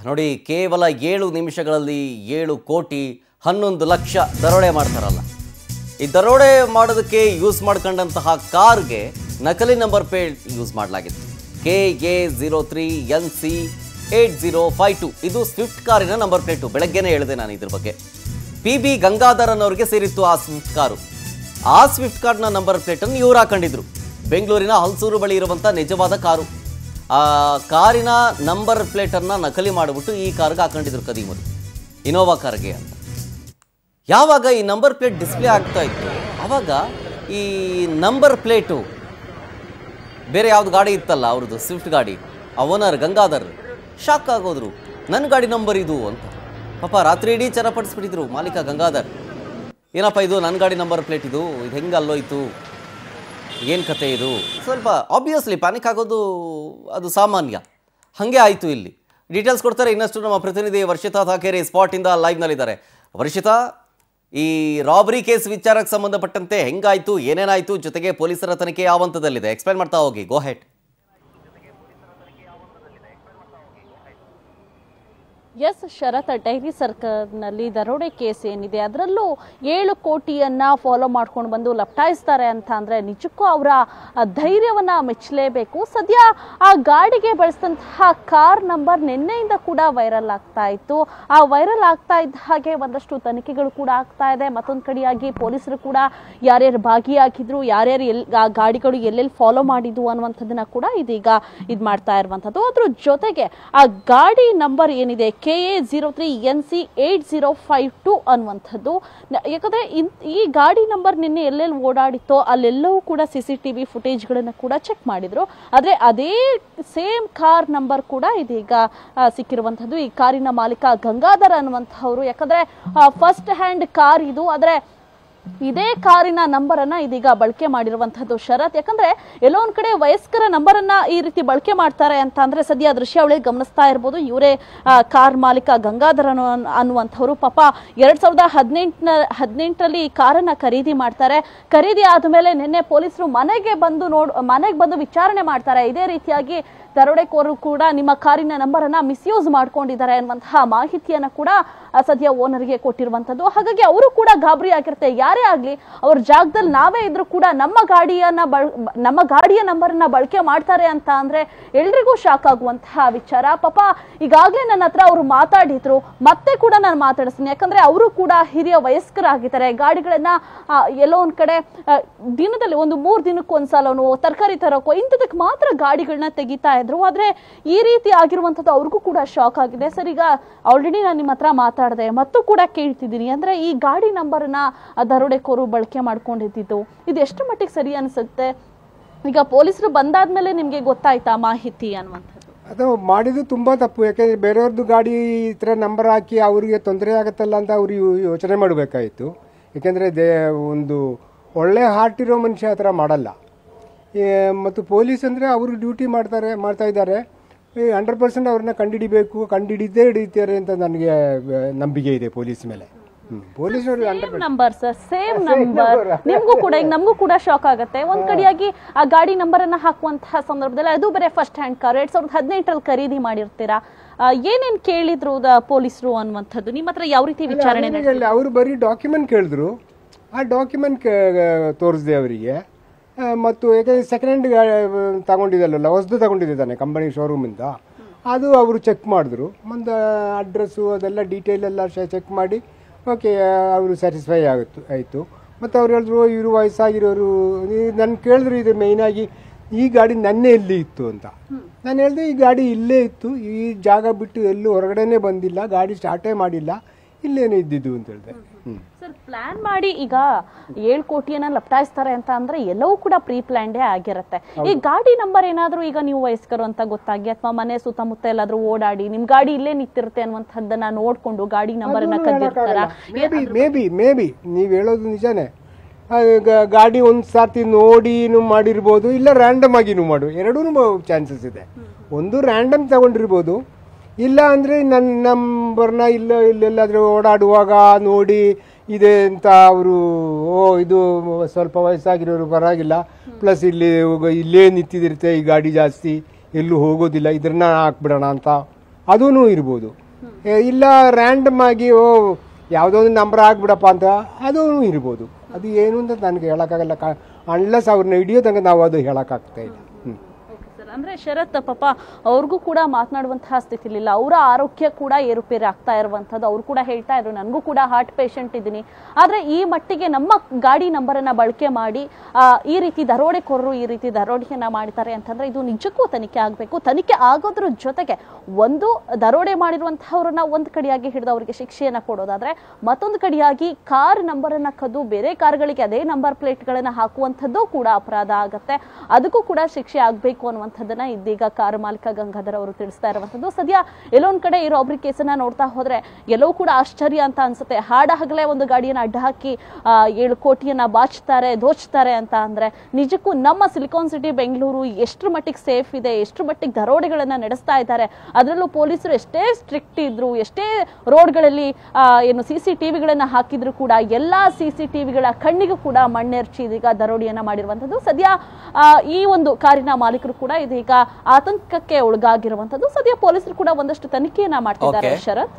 ನೋಡಿ, ಕೇವಲ 7 ನಿಮಿಷಗಳಲ್ಲಿ 7 ಕೋಟಿ 11 ಲಕ್ಷ ದರೋಡೆ ಮಾಡ್ತಾರಲ್ಲ. ಈ ದರೋಡೆ ಮಾಡೋದಕ್ಕೆ ಯೂಸ್ ಮಾಡ್ಕೊಂಡಂತಹ ಕಾರ್ಗೆ ನಕಲಿ ನಂಬರ್ ಪ್ಲೇಟ್ ಯೂಸ್ ಮಾಡಲಾಗಿತ್ತು. KA03NC8052 ಇದು ಸ್ವಿಫ್ಟ್ ಕಾರಿನ ನಂಬರ್ ಪ್ಲೇಟು. ಬೆಳಗ್ಗೆನೇ ಹೇಳಿದೆ ನಾನು ಇದ್ರ ಬಗ್ಗೆ. PB ಗಂಗಾಧರ್ ಅನ್ನೋರಿಗೆ ಸೇರಿತ್ತು ಆ ಸ್ವಿಫ್ಟ್ ಕಾರು. ಆ ಸ್ವಿಫ್ಟ್ ಕಾರ್ನ ನಂಬರ್ ಪ್ಲೇಟನ್ನು ಇವ್ರು ಹಾಕೊಂಡಿದ್ರು. ಬೆಂಗಳೂರಿನ ಹಲಸೂರು ಬಳಿ ಇರುವಂಥ ನಿಜವಾದ ಕಾರು. ಆ ಕಾರಿನ ನಂಬರ್ ಪ್ಲೇಟನ್ನು ನಕಲಿ ಮಾಡಿಬಿಟ್ಟು ಈ ಕಾರ್ಗೆ ಹಾಕೊಂಡಿದ್ರು ಕದೀಮರು, ಇನೋವಾ ಕಾರ್ಗೆ ಅಂತ. ಯಾವಾಗ ಈ ನಂಬರ್ ಪ್ಲೇಟ್ ಡಿಸ್ಪ್ಲೇ ಆಗ್ತಾ ಇತ್ತು ಆವಾಗ ಈ ನಂಬರ್ ಪ್ಲೇಟು ಬೇರೆ ಯಾವ್ದು ಗಾಡಿ ಇತ್ತಲ್ಲ ಅವ್ರದ್ದು ಸ್ವಿಫ್ಟ್ ಗಾಡಿ, ಆ ಓನರ್ ಗಂಗಾಧರ್ ಶಾಕ್ ಆಗೋದ್ರು. ನನ್ನ ಗಾಡಿ ನಂಬರ್ ಇದು ಅಂತ. ಪಾಪ ರಾತ್ರಿ ಇಡೀ ಚರಪಡಿಸ್ಬಿಟ್ಟಿದ್ರು ಮಾಲೀಕ ಗಂಗಾಧರ್. ಏನಪ್ಪ ಇದು ನನ್ನ ಗಾಡಿ ನಂಬರ್ ಪ್ಲೇಟ್, ಇದು ಹೆಂಗೆ ಅಲ್ಲೋಯ್ತು, ಏನು ಕತೆ ಇದು? ಸ್ವಲ್ಪ ಆಬ್ವಿಯಸ್ಲಿ ಪ್ಯಾನಿಕ್ ಆಗೋದು ಅದು ಸಾಮಾನ್ಯ. ಹಾಗೆ ಆಯಿತು. ಇಲ್ಲಿ ಡೀಟೇಲ್ಸ್ ಕೊಡ್ತಾರೆ ಇನ್ನಷ್ಟು ನಮ್ಮ ಪ್ರತಿನಿಧಿ ವರ್ಷಿತಾ ಥಾಕೇರಿ ಸ್ಪಾಟಿಂದ ಲೈವ್ನಲ್ಲಿದ್ದಾರೆ. ವರ್ಷಿತಾ, ಈ ರಾಬರಿ ಕೇಸ್ ವಿಚಾರಕ್ಕೆ ಸಂಬಂಧಪಟ್ಟಂತೆ ಹೆಂಗಾಯಿತು, ಏನೇನಾಯಿತು, ಜೊತೆಗೆ ಪೊಲೀಸರ ತನಿಖೆ ಯಾವ ಹಂತದಲ್ಲಿದೆ, ಎಕ್ಸ್ಪ್ಲೈನ್ ಮಾಡ್ತಾ ಹೋಗಿ. ಗೋ ಹೆಡ್. ಎಸ್ ಶರತ್, ಡೈರಿ ಸರ್ಕಲ್ನಲ್ಲಿ ದರೋಡೆ ಕೇಸ್ ಏನಿದೆ ಅದರಲ್ಲೂ 7 ಕೋಟಿಯನ್ನ ಫಾಲೋ ಮಾಡ್ಕೊಂಡು ಬಂದು ಲಪ್ಟಾಯಿಸ್ತಾರೆ ಅಂತ ಅಂದ್ರೆ ನಿಜಕ್ಕೂ ಅವರ ಧೈರ್ಯವನ್ನ ಮೆಚ್ಚಲೇಬೇಕು. ಸದ್ಯ ಆ ಗಾಡಿಗೆ ಬಳಸಿದಂತಹ ಕಾರ್ ನಂಬರ್ ನಿನ್ನೆಯಿಂದ ಕೂಡ ವೈರಲ್ ಆಗ್ತಾ ಇತ್ತು. ಆ ವೈರಲ್ ಆಗ್ತಾ ಇದ್ದ ಹಾಗೆ ಒಂದಷ್ಟು ತನಿಖೆಗಳು ಕೂಡ ಆಗ್ತಾ ಇದೆ. ಮತ್ತೊಂದು ಕಡೆಯಾಗಿ ಪೊಲೀಸರು ಕೂಡ ಯಾರ್ಯಾರು ಭಾಗಿಯಾಗಿದ್ರು, ಯಾರ್ಯಾರು ಆ ಗಾಡಿಗಳು ಎಲ್ಲೆಲ್ಲಿ ಫಾಲೋ ಮಾಡಿದ್ವು ಅನ್ನುವಂಥದ್ದನ್ನ ಕೂಡ ಇದೀಗ ಮಾಡ್ತಾ ಇರುವಂಥದ್ದು. ಅದ್ರ ಜೊತೆಗೆ ಆ ಗಾಡಿ ನಂಬರ್ ಏನಿದೆ KA03NC8052 ಅನ್ನುವಂಥದ್ದು. ಯಾಕಂದ್ರೆ ಈ ಗಾಡಿ ನಂಬರ್ ನಿನ್ನೆ ಎಲ್ಲೆಲ್ಲಿ ಓಡಾಡಿತ್ತೋ ಅಲ್ಲೆಲ್ಲವೂ ಕೂಡ CCTV ಫುಟೇಜ್ಗಳನ್ನು ಕೂಡ ಚೆಕ್ ಮಾಡಿದ್ರು. ಆದ್ರೆ ಅದೇ ಸೇಮ್ ಕಾರ್ ನಂಬರ್ ಕೂಡ ಇದೀಗ ಸಿಕ್ಕಿರುವಂಥದ್ದು. ಈ ಕಾರಿನ ಮಾಲೀಕ ಗಂಗಾಧರ್ ಅನ್ನುವಂಥವ್ರು. ಯಾಕಂದ್ರೆ ಫಸ್ಟ್ ಹ್ಯಾಂಡ್ ಕಾರ್ ಇದು, ಆದ್ರೆ ಇದೇ ಕಾರಿನ ನಂಬರ್ ಅನ್ನ ಇದೀಗ ಬಳಕೆ ಮಾಡಿರುವಂತಹದ್ದು ಶರತ್. ಯಾಕಂದ್ರೆ ಎಲ್ಲೋ ಒಂದ್ ಕಡೆ ವಯಸ್ಕರ ನಂಬರ್ ಅನ್ನ ಈ ರೀತಿ ಬಳಕೆ ಮಾಡ್ತಾರೆ ಅಂತ ಅಂದ್ರೆ ಸದ್ಯ ದೃಶ್ಯಾವಳಿ ಗಮನಿಸ್ತಾ ಇರ್ಬೋದು. ಇವರೇ ಕಾರ್ ಮಾಲೀಕ ಗಂಗಾಧರ್ ಅನ್ನುವಂಥವ್ರು. ಪಾಪ 2018ರಲ್ಲಿ ಈ ಕಾರನ್ನ ಖರೀದಿ ಮಾಡ್ತಾರೆ. ಖರೀದಿ ಆದ್ಮೇಲೆ ನಿನ್ನೆ ಪೊಲೀಸರು ಮನೆಗೆ ಬಂದು ವಿಚಾರಣೆ ಮಾಡ್ತಾರೆ. ಇದೇ ರೀತಿಯಾಗಿ ದರೋಡೆಕೋರರು ಕೂಡ ನಿಮ್ಮ ಕಾರಿನ ನಂಬರ್ ಅನ್ನ ಮಿಸ್ಯೂಸ್ ಮಾಡ್ಕೊಂಡಿದ್ದಾರೆ ಅನ್ನುವಂತಹ ಮಾಹಿತಿಯನ್ನ ಕೂಡ ಸದ್ಯ ಓನರ್ಗೆ ಕೊಟ್ಟಿರುವಂತದ್ದು. ಹಾಗಾಗಿ ಅವರು ಕೂಡ ಗಾಬರಿ ಆಗಿರುತ್ತೆ. ಯಾರೇ ಆಗ್ಲಿ ಅವ್ರ ಜಾಗದಲ್ಲಿ ನಾವೇ ಇದ್ರು ಕೂಡ ನಮ್ಮ ಗಾಡಿಯ ನಂಬರ್ ಅನ್ನ ಬಳಕೆ ಮಾಡ್ತಾರೆ ಅಂತ ಅಂದ್ರೆ ಎಲ್ರಿಗೂ ಶಾಕ್ ಆಗುವಂತಹ ವಿಚಾರ. ಪಾಪ ಈಗಾಗ್ಲೇ ನನ್ನ ಹತ್ರ ಅವರು ಮಾತಾಡಿದ್ರು, ಮತ್ತೆ ಕೂಡ ನಾನು ಮಾತಾಡಿಸ್ತೀನಿ. ಯಾಕಂದ್ರೆ ಅವರು ಕೂಡ ಹಿರಿಯ ವಯಸ್ಕರಾಗಿದ್ದಾರೆ. ಗಾಡಿಗಳನ್ನ ಎಲ್ಲೋ ಒಂದ್ ಕಡೆ ದಿನದಲ್ಲಿ ಒಂದು 3 ದಿನಕ್ಕೊಂದ್ಸಲನೋ ತರಕಾರಿ ತರೋಕೋ ಇಂಥದಕ್ಕೆ ಮಾತ್ರ ಗಾಡಿಗಳನ್ನ ತೆಗಿತಾ ಇದ್ರು. ಆದ್ರೆ ಈ ರೀತಿ ಆಗಿರುವಂತದ್ದು ಅವ್ರಿಗೂ ಕೂಡ ಶಾಕ್ ಆಗಿದೆ. ಸರ್, ಈಗ ಆಲ್ರೆಡಿ ನಾನು ನಿಮ್ಮ ಹತ್ರ ಮಾತಾಡಿದೆ, ಮತ್ತು ಕೂಡ ಕೇಳ್ತಿದ್ದೀನಿ. ಅಂದ್ರೆ ಈ ಗಾಡಿ ನಂಬರ್ನ ದರೋಡೆಕೋರು ಬಳಕೆ ಮಾಡ್ಕೊಂಡಿದ್ದು ಇದು ಎಷ್ಟು ಮಟ್ಟಿಗೆ ಸರಿ ಅನ್ಸುತ್ತೆ? ಈಗ ಪೊಲೀಸರು ಬಂದಾದ್ಮೇಲೆ ನಿಮ್ಗೆ ಗೊತ್ತಾಯ್ತಾ ಮಾಹಿತಿ ಅನ್ನುವಂಥದ್ದು? ಅದು ಮಾಡಿದ್ದು ತುಂಬಾ ತಪ್ಪು. ಯಾಕೆಂದ್ರೆ ಬೇರೆಯವ್ರದ್ದು ಗಾಡಿ ಈ ತರ ನಂಬರ್ ಹಾಕಿ ಅವರಿಗೆ ತೊಂದರೆ ಆಗತ್ತಲ್ಲ ಅಂತ ಅವ್ರು ಯೋಚನೆ ಮಾಡಬೇಕಾಯಿತು. ಯಾಕೆಂದ್ರೆ ಒಂದು ಒಳ್ಳೆ ಹಾರ್ಟ್ ಇರೋ ಮನುಷ್ಯ ಆ ಥರ ಮಾಡಲ್ಲ. ಮತ್ತು ಪೊಲೀಸ್ ಅಂದರೆ ಅವರು ಡ್ಯೂಟಿ ಮಾಡ್ತಾ ಇದ್ದಾರೆ. 100% ಅವ್ರನ್ನ ಕಂಡುಹಿಡಿದೇ ಹಿಡಿತಾರೆ ಅಂತ ನನಗೆ ನಂಬಿಕೆ ಇದೆ ಪೊಲೀಸ್ ಮೇಲೆ. Number sir, same number. ನಿಮ್ಗೂ ಕೂಡ ಈಗ ನಮಗೂ ಕೂಡ ಶಾಕ್ ಆಗುತ್ತೆ. ಒಂದ್ ಕಡೆಯಾಗಿ ಆ ಗಾಡಿ ನಂಬರ್ ಅನ್ನ ಹಾಕುವಂತಹ ಸಂದರ್ಭದಲ್ಲಿ ಅದು ಬೇರೆ ಫಸ್ಟ್ ಹ್ಯಾಂಡ್ ಕಾರ್ 2018ರಲ್ಲಿ ಖರೀದಿ ಮಾಡಿರ್ತೀರಾ. ಏನೇನ್ ಕೇಳಿದ್ರು ಪೊಲೀಸರು ಅನ್ನುವಂಥದ್ದು ನಿಮ್ಮ ಹತ್ರ ಯಾವ ರೀತಿ ವಿಚಾರಣೆ? ಅವರು ಬರೀ ಡಾಕ್ಯುಮೆಂಟ್ ಕೇಳಿದ್ರು. ಆ ಡಾಕ್ಯುಮೆಂಟ್ ತೋರಿಸಿದೆ ಅವರಿಗೆ. ಮತ್ತು ಯಾಕಂದರೆ ಸೆಕೆಂಡ್ ಹ್ಯಾಂಡ್ ತಗೊಂಡಿದ್ದಲ್ಲ, ಹೊಸದು ತಗೊಂಡಿದ್ದಾನೆ ಕಂಪನಿ ಶೋರೂಮಿಂದ. ಅದು ಅವರು ಚೆಕ್ ಮಾಡಿದ್ರು. ಒಂದು ಅಡ್ರೆಸ್ಸು ಅದೆಲ್ಲ ಡೀಟೇಲ್ ಎಲ್ಲ ಚೆಕ್ ಮಾಡಿ ಓಕೆ ಅವರು ಸ್ಯಾಟಿಸ್ಫೈ ಆಯಿತು. ಮತ್ತು ಅವ್ರು ಹೇಳಿದ್ರು ಇವರು ವಯಸ್ಸಾಗಿರೋರು. ನನ್ನ ಕೇಳಿದ್ರು ಇದು ಮೇಯ್ನಾಗಿ ಈ ಗಾಡಿ ನನ್ನೇ ಎಲ್ಲಿ ಇತ್ತು ಅಂತ. ನಾನು ಹೇಳಿದೆ ಈ ಗಾಡಿ ಇಲ್ಲೇ ಇತ್ತು, ಈ ಜಾಗ ಬಿಟ್ಟು ಎಲ್ಲೂ ಹೊರಗಡೆನೇ ಬಂದಿಲ್ಲ, ಗಾಡಿ ಸ್ಟಾರ್ಟೇ ಮಾಡಿಲ್ಲ, ಇಲ್ಲೇನೇ ಇದ್ದಿದ್ದು ಅಂತ ಹೇಳಿದೆ. ಸರ್, ಪ್ಲಾನ್ ಮಾಡಿ ಈಗ 7 ಕೋಟಿಯನ್ನ ಲಪ್ಟಾಯಿಸ್ತಾರೆ ಅಂತ ಅಂದ್ರೆ ಎಲ್ಲವೂ ಕೂಡ ಪ್ರೀ ಪ್ಲಾನ್ಡೇ ಆಗಿರುತ್ತೆ. ಈ ಗಾಡಿ ನಂಬರ್ ಏನಾದ್ರೂ ಈಗ ನೀವು ವಯಸ್ಕರು ಅಂತ ಗೊತ್ತಾಗಿ ಅಥವಾ ಮನೆ ಸುತ್ತಮುತ್ತ ಎಲ್ಲಾದ್ರೂ ಓಡಾಡಿ ನಿಮ್ ಗಾಡಿ ಇಲ್ಲೇ ನಿಂತಿರುತ್ತೆ ಅನ್ನುವಂಥದ್ದನ್ನ ನೋಡ್ಕೊಂಡು ಗಾಡಿ ನಂಬರ್ ಅನ್ನ ಕದ್ದಿರ್ತಾರ? ಮೇ ಬಿ ನೀವ್ ಹೇಳೋದು ನಿಜಾನೇ. ಗಾಡಿ ಒಂದ್ ಸರ್ತಿ ನೋಡಿ ಮಾಡಿರ್ಬೋದು, ಇಲ್ಲ ರ್ಯಾಂಡಮ್ ಆಗಿನೂ ಎರಡೂ ಚಾನ್ಸಸ್ ಇದೆ. ಒಂದು ರ್ಯಾಂಡಮ್ ತಗೊಂಡಿರ್ಬೋದು, ಇಲ್ಲ ಅಂದರೆ ನನ್ನ ನಂಬರ್ನ ಇಲ್ಲೆಲ್ಲಾದರೂ ಓಡಾಡುವಾಗ ನೋಡಿ ಇದೆ ಅಂತ ಅವರು ಇದು ಸ್ವಲ್ಪ ವಯಸ್ಸಾಗಿರೋರು ಪರವಾಗಿಲ್ಲ, ಪ್ಲಸ್ ಇಲ್ಲೇ ನಿಂತಿದಿರುತ್ತೆ ಈ ಗಾಡಿ ಜಾಸ್ತಿ ಎಲ್ಲೂ ಹೋಗೋದಿಲ್ಲ, ಇದನ್ನ ಹಾಕ್ಬಿಡೋಣ ಅಂತ ಅದೂ ಇರ್ಬೋದು. ಇಲ್ಲ ರ್ಯಾಂಡಮ್ ಆಗಿ ಯಾವುದೋ ಒಂದು ನಂಬರ್ ಆಗ್ಬಿಡಪ್ಪ ಅಂತ ಅದೂ ಇರ್ಬೋದು. ಅದು ಏನು ಅಂತ ನನಗೆ ಹೇಳೋಕ್ಕಾಗಲ್ಲ. ಅನ್ಲೆಸ್ ಅವ್ರನ್ನ ಹಿಡಿಯೋ ತನಕ ನಾವು ಅದು ಹೇಳೋಕ್ಕಾಗ್ತಾ ಇಲ್ಲ. ಅಂದ್ರೆ ಶರತ್ ಪಾಪ ಅವ್ರಿಗೂ ಕೂಡ ಮಾತನಾಡುವಂತಹ ಸ್ಥಿತಿಲಿಲ್ಲ. ಅವರ ಆರೋಗ್ಯ ಕೂಡ ಏರುಪೇರು ಆಗ್ತಾ ಇರುವಂತದ್ದು. ಅವ್ರು ಕೂಡ ಹೇಳ್ತಾ ಇದ್ರು, ನನಗೂ ಕೂಡ ಹಾರ್ಟ್ ಪೇಷಂಟ್ ಇದ್ದೀನಿ, ಆದ್ರೆ ಈ ಮಟ್ಟಿಗೆ ನಮ್ಮ ಗಾಡಿ ನಂಬರನ್ನ ಬಳಕೆ ಮಾಡಿ ಈ ರೀತಿ ದರೋಡೆಕೋರರು ಈ ರೀತಿ ದರೋಡೆಯನ್ನ ಮಾಡ್ತಾರೆ ಅಂತಂದ್ರೆ ಇದು ನಿಜಕ್ಕೂ ತನಿಖೆ ಆಗಬೇಕು. ತನಿಖೆ ಆಗೋದ್ರ ಜೊತೆಗೆ ಒಂದು ದರೋಡೆ ಮಾಡಿರುವಂತಹವ್ರನ್ನ ಒಂದ್ ಕಡೆಯಾಗಿ ಹಿಡಿದು ಅವರಿಗೆ ಶಿಕ್ಷೆಯನ್ನ ಕೊಡೋದಾದ್ರೆ, ಮತ್ತೊಂದು ಕಡೆಯಾಗಿ ಕಾರ್ ನಂಬರ್ ಅನ್ನ ಕದ್ದು ಬೇರೆ ಕಾರ್ಗಳಿಗೆ ಅದೇ ನಂಬರ್ ಪ್ಲೇಟ್ ಗಳನ್ನ ಹಾಕುವಂಥದ್ದು ಕೂಡ ಅಪರಾಧ ಆಗತ್ತೆ. ಅದಕ್ಕೂ ಕೂಡ ಶಿಕ್ಷೆ ಆಗ್ಬೇಕು ಅನ್ನುವಂಥದ್ದನ್ನ ಇದೀಗ ಕಾರು ಮಾಲೀಕ ಗಂಗಾಧರ್ ಅವರು ತಿಳಿಸ್ತಾ ಇರುವಂತದ್ದು. ಸದ್ಯ ಎಲ್ಲೊಂದ್ ಕಡೆ ಈ ರಾಬರಿ ಕೇಸನ್ನ ನೋಡ್ತಾ ಹೋದ್ರೆ ಎಲ್ಲವೂ ಕೂಡ ಆಶ್ಚರ್ಯ ಅಂತ ಅನ್ಸುತ್ತೆ. ಹಾಡ ಹಗಲೇ ಒಂದು ಗಾಡಿಯನ್ನ ಅಡ್ಡ ಹಾಕಿ 7 ಕೋಟಿಯನ್ನ ಬಾಚ್ತಾರೆ, ದೋಚ್ತಾರೆ ಅಂತ ಅಂದ್ರೆ ನಿಜಕ್ಕೂ ನಮ್ಮ ಸಿಲಿಕಾನ್ ಸಿಟಿ ಬೆಂಗಳೂರು ಎಷ್ಟರ ಮಟ್ಟಿಗೆ ಸೇಫ್ ಇದೆ, ಎಷ್ಟರ ಮಟ್ಟಿಗೆ ದರೋಡೆಗಳನ್ನ ನಡೆಸ್ತಾ ಇದ್ದಾರೆ. ಅದರಲ್ಲೂ ಪೊಲೀಸರು ಎಷ್ಟೇ ಸ್ಟ್ರಿಕ್ಟ್ ಇದ್ರು, ಎಷ್ಟೇ ರೋಡ್ಗಳಲ್ಲಿ ಏನು CCTVಗಳನ್ನ ಹಾಕಿದ್ರು ಕೂಡ ಎಲ್ಲಾ CCTVಗಳ ಕಣ್ಣಿಗೂ ಕೂಡ ಮಣ್ಣೆರ್ಚಿ ಇದೀಗ ದರೋಡೆಯನ್ನ ಮಾಡಿರುವಂತದ್ದು. ಸದ್ಯ ಈ ಒಂದು ಕಾರಿನ ಮಾಲೀಕರು ಕೂಡ ಇದೀಗ ಆತಂಕಕ್ಕೆ ಒಳಗಾಗಿರುವಂತದ್ದು. ಸದ್ಯ ಪೊಲೀಸರು ಕೂಡ ಒಂದಷ್ಟು ತನಿಖೆಯನ್ನ ಮಾಡ್ತಿದ್ದಾರೆ. ಶರತ್.